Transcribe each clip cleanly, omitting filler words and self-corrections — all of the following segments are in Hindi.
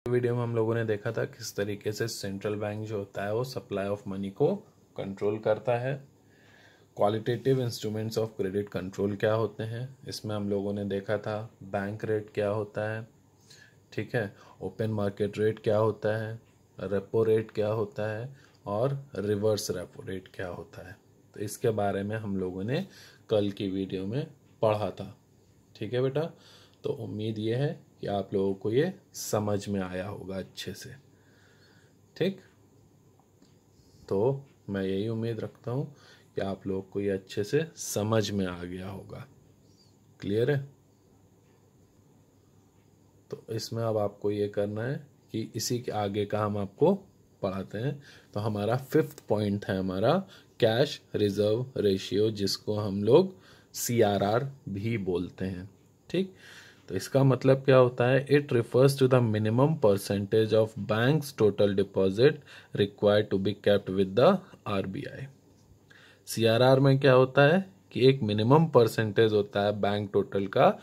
वीडियो में हम लोगों ने देखा था किस तरीके से सेंट्रल बैंक जो होता है वो सप्लाई ऑफ मनी को कंट्रोल करता है। Qualitative instruments of credit control क्या होते हैं, इसमें हम लोगों ने देखा था बैंक रेट क्या होता है, ठीक है, ओपन मार्केट रेट क्या होता है, रेपो रेट क्या होता है और रिवर्स रेपो रेट क्या होता है। तो इसके बारे में हम लोगों ने कल की वीडियो में पढ़ा था। ठीक है बेटा, तो उम्मीद ये है कि आप लोगों को ये समझ में आया होगा अच्छे से। ठीक, तो मैं यही उम्मीद रखता हूँ कि आप लोगों को ये अच्छे से समझ में आ गया होगा। क्लियर है? तो इसमें अब आपको ये करना है कि इसी के आगे का हम आपको पढ़ाते हैं। तो हमारा 5th पॉइंट है हमारा कैश रिजर्व रेशियो, जिसको हम लोग CRR भी बोलते हैं। ठीक, तो इसका मतलब क्या होता है? It refers to the minimum percentage of banks total deposit required to be kept with the RBI। CRR में क्या होता है कि एक मिनिमम परसेंटेज होता है बैंक टोटल का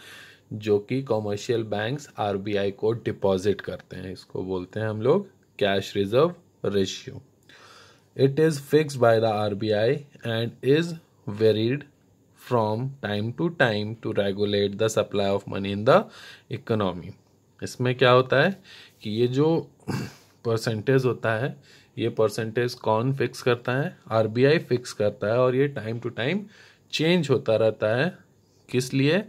जो कि कॉमर्शियल बैंक्स RBI को डिपॉजिट करते हैं। इसको बोलते हैं हम लोग cash reserve ratio. It is fixed by the RBI and is varied from time to time to regulate the supply of money in the economy। इसमें क्या होता है कि ये जो परसेंटेज होता है, ये परसेंटेज कौन फिक्स करता है? RBI फिक्स करता है, और ये टाइम टू टाइम चेंज होता रहता है। किस लिए?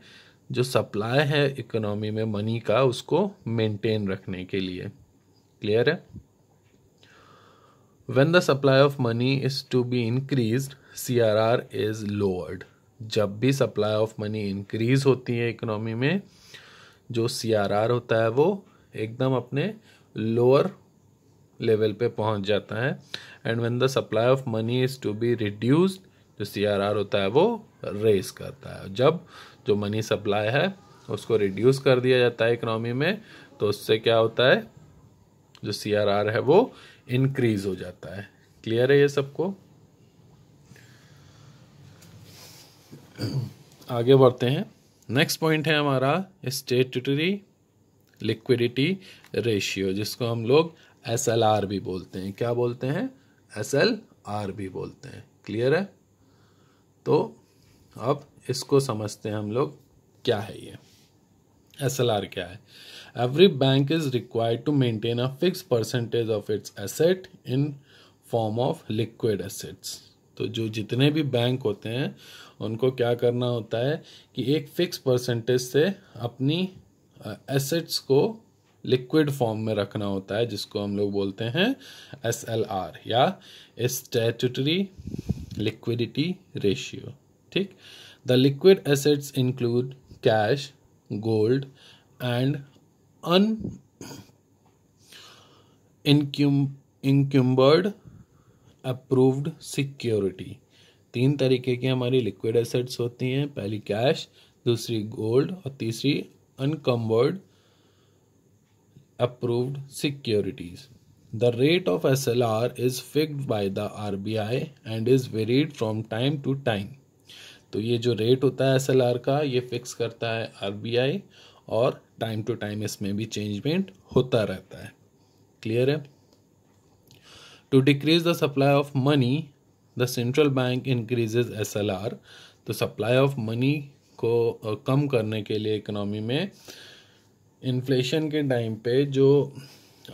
जो सप्लाई है इकोनॉमी में मनी का, उसको मेंटेन रखने के लिए। क्लियर है? When the supply of money is to be increased, CRR is lowered। जब भी सप्लाई ऑफ मनी इंक्रीज होती है इकोनॉमी में, जो CRR होता है वो एकदम अपने लोअर लेवल पे पहुंच जाता है। And when the supply of money is to be reduced, जो CRR होता है वो रेस करता है। जब जो मनी सप्लाई है उसको रिड्यूस कर दिया जाता है इकोनॉमी में, तो उससे क्या होता है? जो CRR है वो इंक्रीज हो जाता है। क्लियर है ये सबको? आगे बढ़ते हैं। नेक्स्ट पॉइंट है हमारा स्टैट्यूटरी लिक्विडिटी रेशियो, जिसको हम लोग SLR भी बोलते हैं। क्या बोलते हैं? SLR भी बोलते हैं। क्लियर है? तो अब इसको समझते हैं हम लोग, क्या है ये SLR क्या है। Every bank is required to maintain a fix percentage of its asset in form of liquid assets. तो जो जितने भी बैंक होते हैं उनको क्या करना होता है कि एक फिक्स परसेंटेज से अपनी एसेट्स को लिक्विड फॉर्म में रखना होता है, जिसको हम लोग बोलते हैं SLR या स्टैट्यूटरी लिक्विडिटी रेशियो। ठीक, the liquid assets include cash, gold and unencumbered approved security. 3 तरीके की हमारी लिक्विड एसेट्स होती हैं, पहली कैश, दूसरी गोल्ड और तीसरी unencumbered approved securities. The rate of SLR is fixed by the RBI and is varied from time to time. तो ये जो रेट होता है SLR का, ये फिक्स करता है RBI, और टाइम टू टाइम इसमें भी चेंजमेंट होता रहता है। क्लियर है? To decrease the supply of money, the central bank increases SLR। तो सप्लाई ऑफ मनी को कम करने के लिए इकोनॉमी में इन्फ्लेशन के टाइम पे जो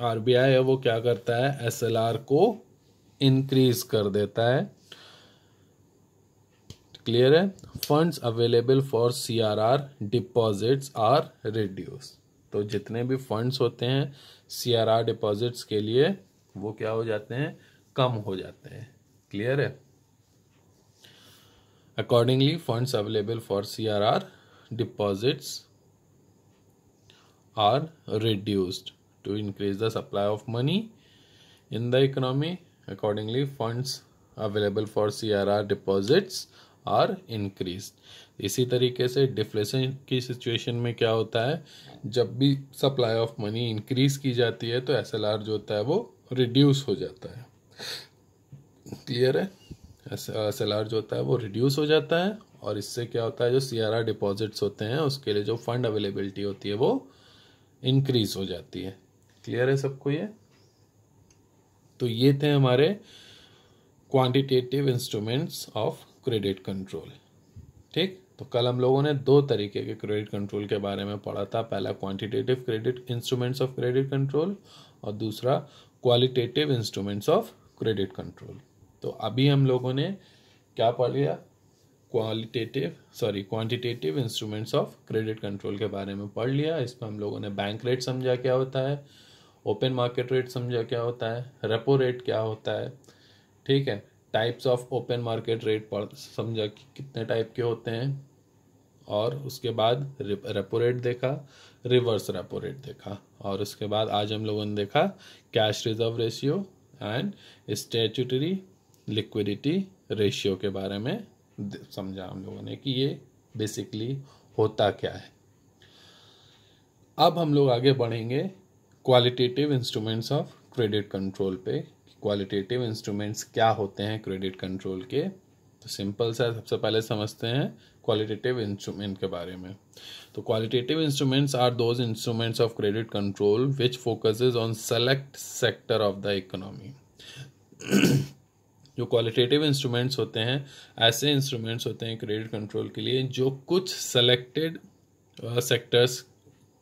RBI है वो क्या करता है? SLR को इंक्रीज कर देता है। क्लियर है? Funds available for CRR deposits are reduce. तो जितने भी फंड्स होते हैं CRR डिपॉजिट्स के लिए, वो क्या हो जाते हैं? कम हो जाते हैं। क्लियर है? Accordingly funds available for CRR deposits are reduced to increase the supply of money in the economy. Accordingly funds available for CRR deposits are increase. इसी तरीके से डिफ्लेशन की सिचुएशन में क्या होता है? जब भी सप्लाई ऑफ मनी इंक्रीज की जाती है तो SLR जो होता है वो रिड्यूस हो जाता है। क्लियर है? SLR जो होता है वो रिड्यूस हो जाता है, और इससे क्या होता है? जो CRR डिपॉजिट्स होते हैं उसके लिए जो फंड अवेलेबिलिटी होती है वो इंक्रीज हो जाती है। क्लियर है सबको ये? तो ये थे हमारे quantitative instruments of credit control. ठीक, तो कल हम लोगों ने दो तरीके के क्रेडिट कंट्रोल के बारे में पढ़ा था। पहला quantitative credit instruments of credit control और दूसरा qualitative instruments of credit control. तो अभी हम लोगों ने क्या पढ़ लिया? Quantitative instruments of credit control के बारे में पढ़ लिया। इसमें हम लोगों ने बैंक रेट समझा क्या होता है, ओपन मार्केट रेट समझा क्या होता है, रेपो रेट क्या होता है, ठीक है, types of open market rate समझा कि कितने टाइप के होते हैं, और उसके बाद रेपो रेट देखा, रिवर्स रेपो रेट देखा, और उसके बाद आज हम लोगों ने देखा cash reserve ratio and statutory liquidity ratio के बारे में समझा हम लोगों ने कि ये बेसिकली होता क्या है। अब हम लोग आगे बढ़ेंगे qualitative instruments of credit control पे। क्वालिटेटिव इंस्ट्रूमेंट्स क्या होते हैं क्रेडिट कंट्रोल के? तो सिंपल सा सबसे पहले समझते हैं क्वालिटेटिव इंस्ट्रूमेंट के बारे में। तो qualitative instruments are those instruments of credit control which focuses on select sector of the economy. जो क्वालिटेटिव इंस्ट्रूमेंट्स होते हैं ऐसे इंस्ट्रूमेंट्स होते हैं क्रेडिट कंट्रोल के लिए जो कुछ सेलेक्टेड सेक्टर्स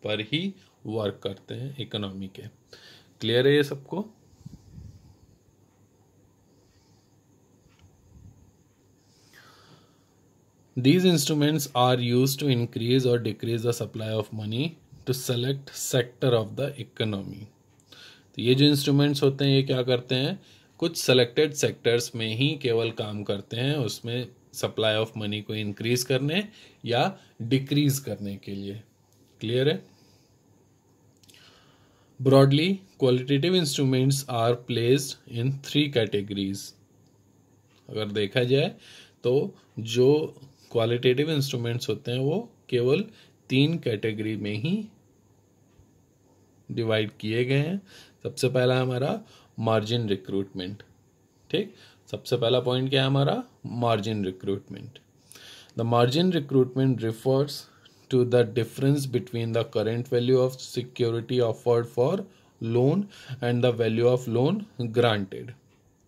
पर ही वर्क करते हैं इकोनॉमी के। क्लियर है ये सबको? These instruments are used to increase or decrease the supply of money to select sector of the economy. तो ये जो इंस्ट्रूमेंट्स होते हैं ये क्या करते हैं? कुछ सेलेक्टेड सेक्टर्स में ही केवल काम करते हैं, उसमें सप्लाई ऑफ मनी को इंक्रीज करने या डिक्रीज करने के लिए। क्लियर है? Broadly, qualitative instruments are placed in 3 categories. अगर देखा जाए तो जो क्वालिटेटिव इंस्ट्रूमेंट्स होते हैं वो केवल 3 कैटेगरी में ही डिवाइड किए गए हैं। सबसे पहला हमारा मार्जिन रिक्रूटमेंट। ठीक, सबसे पहला पॉइंट क्या है हमारा? Margin recruitment. The margin recruitment refers to the difference between the current value of security offered for loan and the value of loan granted.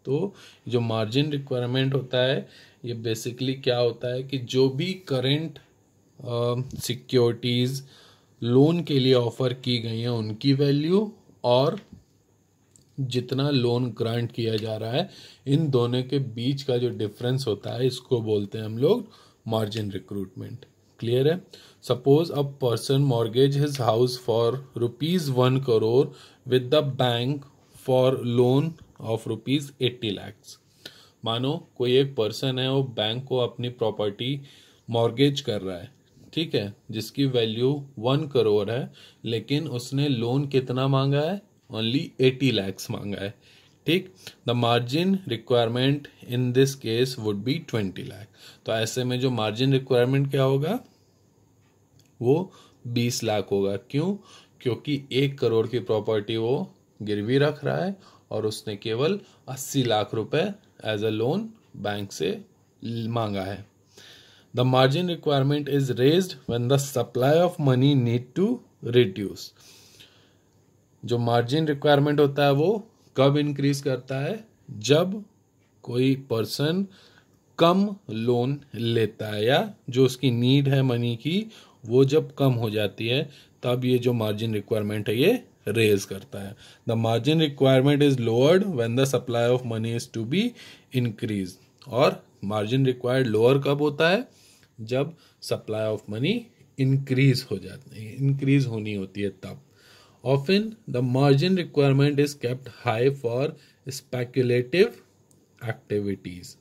तो जो मार्जिन रिक्वायरमेंट होता है ये बेसिकली क्या होता है कि जो भी करंट सिक्योरिटीज लोन के लिए ऑफर की गई हैं उनकी वैल्यू और जितना लोन ग्रांट किया जा रहा है इन दोनों के बीच का जो डिफरेंस होता है इसको बोलते हैं हम लोग मार्जिन रिक्रूटमेंट। क्लियर है? Suppose a person mortgage his house for ₹1 crore with the bank for loan of ₹80 lakhs। मानो कोई एक पर्सन है वो बैंक को अपनी प्रॉपर्टी मॉर्गेज कर रहा है, ठीक है, जिसकी वैल्यू 1 crore है, लेकिन उसने लोन कितना मांगा है? ओनली 80 lakhs मांगा है। ठीक, the margin requirement in this case would be 20 lakh. तो ऐसे में जो मार्जिन रिक्वायरमेंट क्या होगा? वो 20 लाख होगा। क्यों? क्योंकि 1 करोड़ की प्रॉपर्टी वो गिरवी रख रहा है और उसने केवल 80 लाख रुपए एज अ लोन बैंक से मांगा है। The margin requirement is raised when the supply of money need to reduce. जो मार्जिन रिक्वायरमेंट होता है वो कब इंक्रीज करता है? जब कोई पर्सन कम लोन लेता है या जो उसकी नीड है मनी की वो जब कम हो जाती है तब ये जो मार्जिन रिक्वायरमेंट है ये रेज करता है। The margin requirement is lowered when the supply of money is to be increase. और मार्जिन रिक्वायर्ड लोअर कब होता है? जब सप्लाई ऑफ मनी इंक्रीज हो जाती है, इंक्रीज होनी होती है तब। Often the margin requirement is kept high for speculative activities.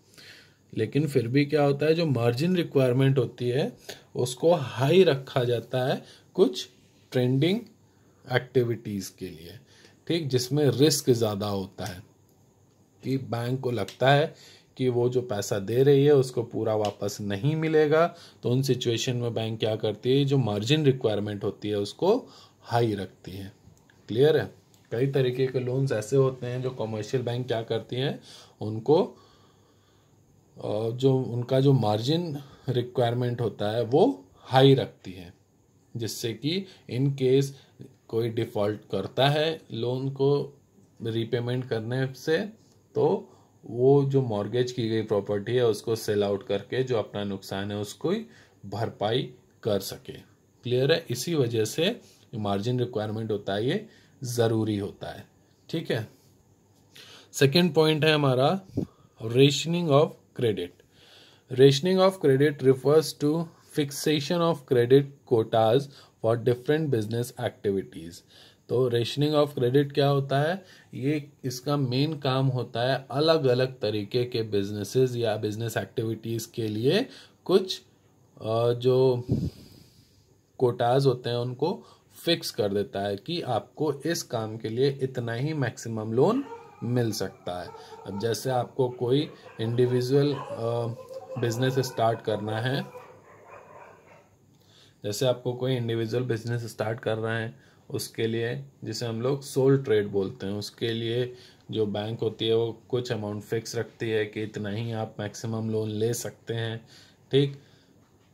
लेकिन फिर भी क्या होता है, जो मार्जिन रिक्वायरमेंट होती है उसको हाई रखा जाता है कुछ ट्रेंडिंग एक्टिविटीज के लिए, ठीक, जिसमें रिस्क ज़्यादा होता है कि बैंक को लगता है कि वो जो पैसा दे रही है उसको पूरा वापस नहीं मिलेगा। तो उन सिचुएशन में बैंक क्या करती है? जो मार्जिन रिक्वायरमेंट होती है उसको हाई रखती है। क्लियर है? कई तरीके के लोन्स ऐसे होते हैं जो कमर्शियल बैंक क्या करती हैं, उनको जो उनका जो मार्जिन रिक्वायरमेंट होता है वो हाई रखती है, जिससे कि इन केस कोई डिफ़ॉल्ट करता है लोन को रीपेमेंट करने से, तो वो जो मॉर्गेज की गई प्रॉपर्टी है उसको सेल आउट करके जो अपना नुकसान है उसको भरपाई कर सके। क्लियर है? इसी वजह से मार्जिन रिक्वायरमेंट होता है ये ज़रूरी होता है। ठीक है। सेकेंड पॉइंट है हमारा rationing of credit. Rationing of credit refers two fixation of credit Kota's for different business activities. तो रेशनिंग ऑफ क्रेडिट क्या होता है? ये इसका मेन काम होता है अलग अलग तरीके के बिजनेसेस या बिजनेस एक्टिविटीज के लिए कुछ जो कोटाज होते हैं उनको फिक्स कर देता है कि आपको इस काम के लिए इतना ही मैक्सिमम लोन मिल सकता है। अब जैसे आपको कोई इंडिविजुअल बिजनेस स्टार्ट करना है, जैसे आपको कोई इंडिविजुअल बिजनेस स्टार्ट कर रहे हैं, उसके लिए जिसे हम लोग सोल ट्रेड बोलते हैं, उसके लिए जो बैंक होती है वो कुछ अमाउंट फिक्स रखती है कि इतना ही आप मैक्सिमम लोन ले सकते हैं। ठीक।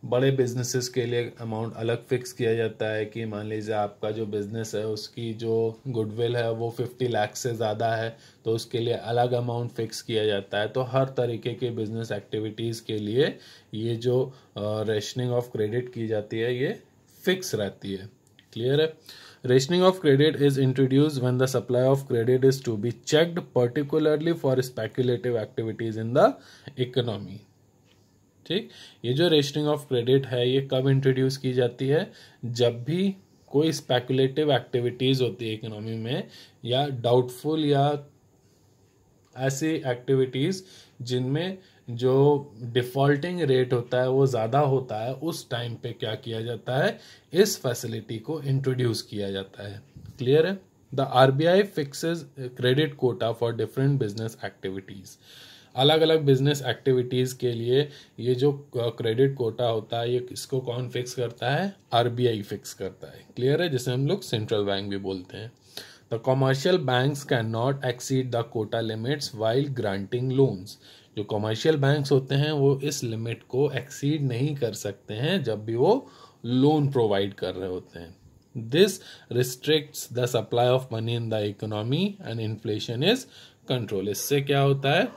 बड़े बिजनेसेस के लिए अमाउंट अलग फिक्स किया जाता है कि मान लीजिए आपका जो बिजनेस है उसकी जो गुडविल है वो 50 लाख से ज़्यादा है, तो उसके लिए अलग अमाउंट फिक्स किया जाता है। तो हर तरीके के बिजनेस एक्टिविटीज़ के लिए ये जो रेशनिंग ऑफ क्रेडिट की जाती है ये फिक्स रहती है। क्लियर है? Rationing of credit is introduce when the supply of credit is to be checked particularly for speculative activities in the economy. ठीक। ये जो रेशनिंग ऑफ क्रेडिट है ये कब इंट्रोड्यूस की जाती है? जब भी कोई स्पेकुलेटिव एक्टिविटीज होती है इकोनॉमी में, या डाउटफुल या ऐसी एक्टिविटीज जिनमें जो डिफॉल्टिंग रेट होता है वो ज़्यादा होता है, उस टाइम पे क्या किया जाता है? इस फैसिलिटी को इंट्रोड्यूस किया जाता है। क्लियर है? The RBI fixes credit Kota for different business activities. अलग अलग बिजनेस एक्टिविटीज के लिए ये जो क्रेडिट कोटा होता है ये इसको कौन फिक्स करता है? आरबीआई फिक्स करता है। क्लियर है? जिसे हम लोग सेंट्रल बैंक भी बोलते हैं। The commercial banks can not exceed the quota limits while granting loans. जो कमर्शियल बैंक्स होते हैं वो इस लिमिट को एक्सीड नहीं कर सकते हैं जब भी वो लोन प्रोवाइड कर रहे होते हैं। This restricts the supply of money in the economy and inflation is control. इससे क्या होता है?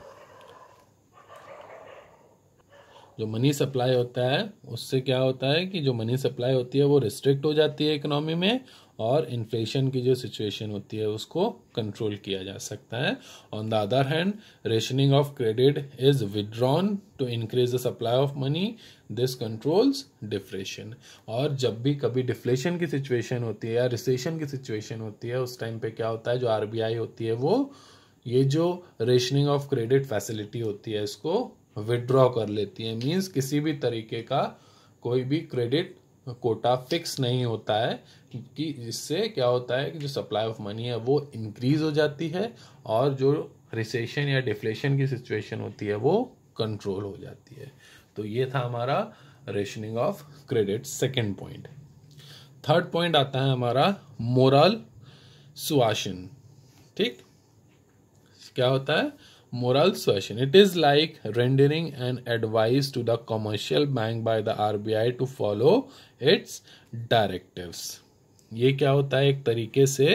जो मनी सप्लाई होता है उससे क्या होता है कि जो मनी सप्लाई होती है वो रिस्ट्रिक्ट हो जाती है इकोनॉमी में, और इन्फ्लेशन की जो सिचुएशन होती है उसको कंट्रोल किया जा सकता है। On the other hand, rationing of credit is withdrawn to increase the supply of money. This controls deflation. और जब भी कभी डिफ्लेशन की सिचुएशन होती है या रिसेशन की सिचुएशन होती है, उस टाइम पे क्या होता है? जो आरबीआई होती है वो ये जो रेशनिंग ऑफ क्रेडिट फैसिलिटी होती है इसको विड्रॉ कर लेती है। मींस किसी भी तरीके का कोई भी क्रेडिट कोटा फिक्स नहीं होता है, कि जिससे क्या होता है कि जो सप्लाई ऑफ मनी है वो इंक्रीज हो जाती है और जो रिसेशन या डिफ्लेशन की सिचुएशन होती है वो कंट्रोल हो जाती है। तो ये था हमारा rationing of credit second point. Third point आता है हमारा मोरल सुआशन। ठीक। क्या होता है? Moral suasion. It is like rendering an advice to the commercial bank by the RBI to follow its directives. ये क्या होता है? एक तरीके से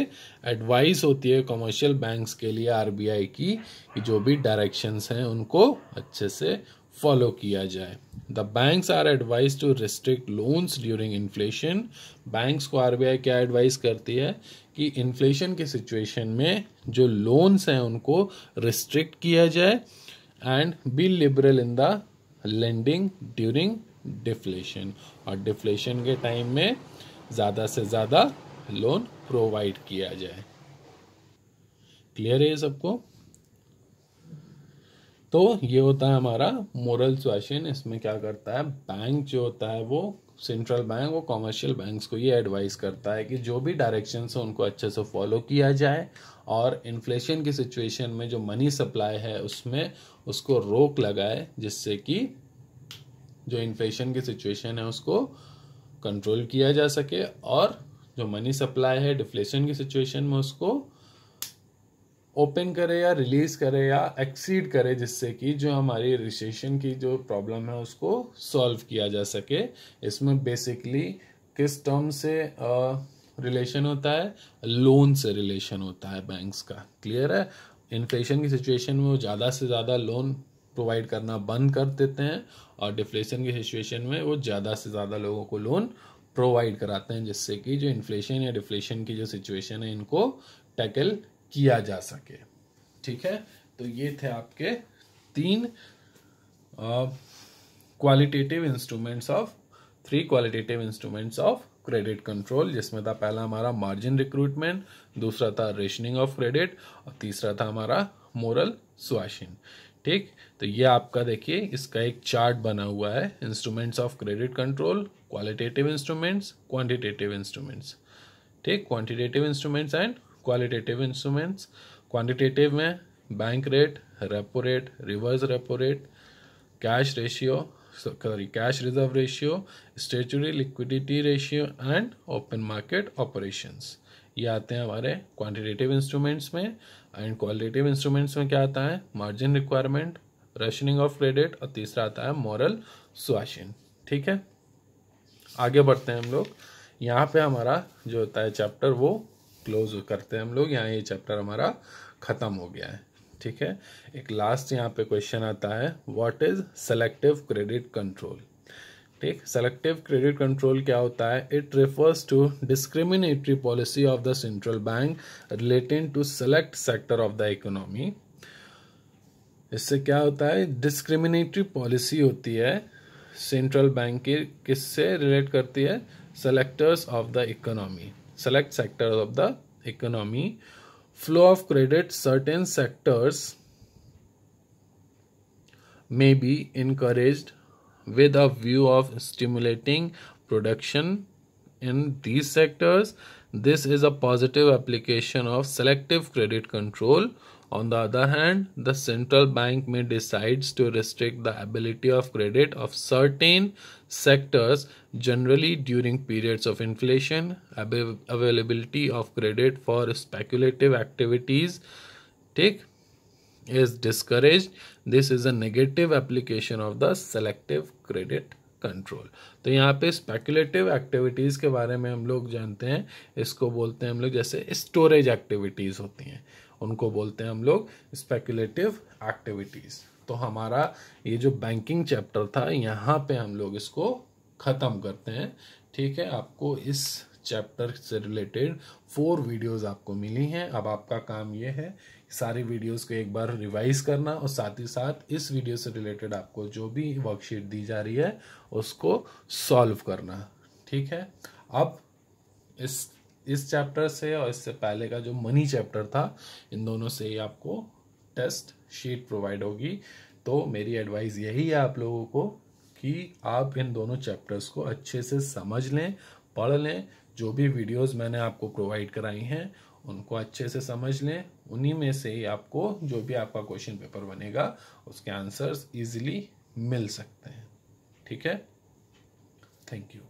एडवाइस होती है कमर्शियल बैंक्स के लिए आरबीआई की कि जो भी डायरेक्शंस हैं उनको अच्छे से फॉलो किया जाए। The banks are advise to restrict loans during inflation. Banks को आरबीआई क्या एडवाइस करती है कि इन्फ्लेशन की सिचुएशन में जो लोन्स हैं उनको रिस्ट्रिक्ट किया जाए, and B liberal in the lending during deflation. और डिफ्लेशन के टाइम में ज़्यादा से ज़्यादा लोन प्रोवाइड किया जाए। क्लियर है ये सबको? तो ये होता है हमारा मोरल सुआशन। इसमें क्या करता है? बैंक जो होता है वो सेंट्रल बैंक वो कमर्शियल बैंक्स को ये एडवाइस करता है कि जो भी डायरेक्शंस हैं उनको अच्छे से फॉलो किया जाए, और इन्फ्लेशन की सिचुएशन में जो मनी सप्लाई है उसमें उसको रोक लगाए, जिससे कि जो इन्फ्लेशन की सिचुएशन है उसको कंट्रोल किया जा सके, और जो मनी सप्लाई है डिफ्लेशन की सिचुएशन में उसको ओपन करे या रिलीज करे या एक्सीड करे, जिससे कि जो हमारी रिसेशन की जो प्रॉब्लम है उसको सॉल्व किया जा सके। इसमें बेसिकली किस टर्म से रिलेशन होता है, लोन से रिलेशन होता है बैंक्स का। क्लियर है? इन्फ्लेशन की सिचुएशन में वो ज़्यादा से ज़्यादा लोन प्रोवाइड करना बंद कर देते हैं और डिफ्लेशन की सिचुएशन में वो ज़्यादा से ज़्यादा लोगों को लोन प्रोवाइड कराते हैं, जिससे कि जो इन्फ्लेशन या डिफ्लेशन की जो सिचुएशन है इनको टैकल किया जा सके। ठीक है, तो ये थे आपके 3 qualitative instruments of 3 qualitative instruments of credit control, जिसमें था पहला हमारा मार्जिन रिक्रूटमेंट, दूसरा था रेशनिंग ऑफ क्रेडिट और तीसरा था हमारा मोरल सुआशन। ठीक, तो ये आपका देखिए इसका एक चार्ट बना हुआ है, instruments of credit control, qualitative instruments, quantitative instruments. ठीक, quantitative instruments and qualitative instruments. Quantitative में bank rate, repo rate, reverse repo rate, cash ratio, cash reserve ratio, statutory liquidity ratio and open market operations. ये आते हैं हमारे क्वांटिटेटिव इंस्ट्रूमेंट्स में। एंड क्वालिटेटिव इंस्ट्रूमेंट्स में क्या आता है? Margin requirement, rationing of credit और तीसरा आता है मॉरल सुआशन। ठीक है, आगे बढ़ते हैं हम लोग। यहाँ पे हमारा जो होता है चैप्टर वो क्लोज करते हैं हम लोग। यहाँ ये चैप्टर हमारा खत्म हो गया है। ठीक है, एक लास्ट यहाँ पे क्वेश्चन आता है, what is selective credit control. ठीक, सेलेक्टिव क्रेडिट कंट्रोल क्या होता है? It refers to discriminatory policy of the central bank relating to select sector of the economy. इससे क्या होता है? डिस्क्रिमिनेटरी पॉलिसी होती है सेंट्रल बैंक की, किससे रिलेट करती है? Selectors of the economy, select sectors of the economy. Flow of credit, certain sectors may be encouraged with a view of stimulating production in these sectors. This is a positive application of selective credit control. On the other hand, the central bank may decide to restrict the ability of credit of certain sectors, generally during periods of inflation. Availability of credit for speculative activities is discouraged. This is a negative application of the selective credit control. तो यहाँ पे स्पेकुलेटिव एक्टिविटीज़ के बारे में हम लोग जानते हैं, इसको बोलते हैं हम लोग, जैसे स्टोरेज एक्टिविटीज़ होती हैं उनको बोलते हैं हम लोग स्पेकुलेटिव एक्टिविटीज़। तो हमारा ये जो बैंकिंग चैप्टर था यहाँ पे हम लोग इसको ख़त्म करते हैं। ठीक है, आपको इस चैप्टर से रिलेटेड 4 वीडियोस आपको मिली हैं। अब आपका काम ये है सारी वीडियोस को एक बार रिवाइज करना और साथ ही साथ इस वीडियो से रिलेटेड आपको जो भी वर्कशीट दी जा रही है उसको सॉल्व करना। ठीक है, अब इस चैप्टर से और इससे पहले का जो मनी चैप्टर था, इन दोनों से ही आपको टेस्ट शीट प्रोवाइड होगी। तो मेरी एडवाइस यही है आप लोगों को कि आप इन दोनों चैप्टर्स को अच्छे से समझ लें, पढ़ लें। जो भी वीडियोस मैंने आपको प्रोवाइड कराई हैं उनको अच्छे से समझ लें। उन्हीं में से ही आपको जो भी आपका क्वेश्चन पेपर बनेगा उसके आंसर्स इजीली मिल सकते हैं। ठीक है, थैंक यू।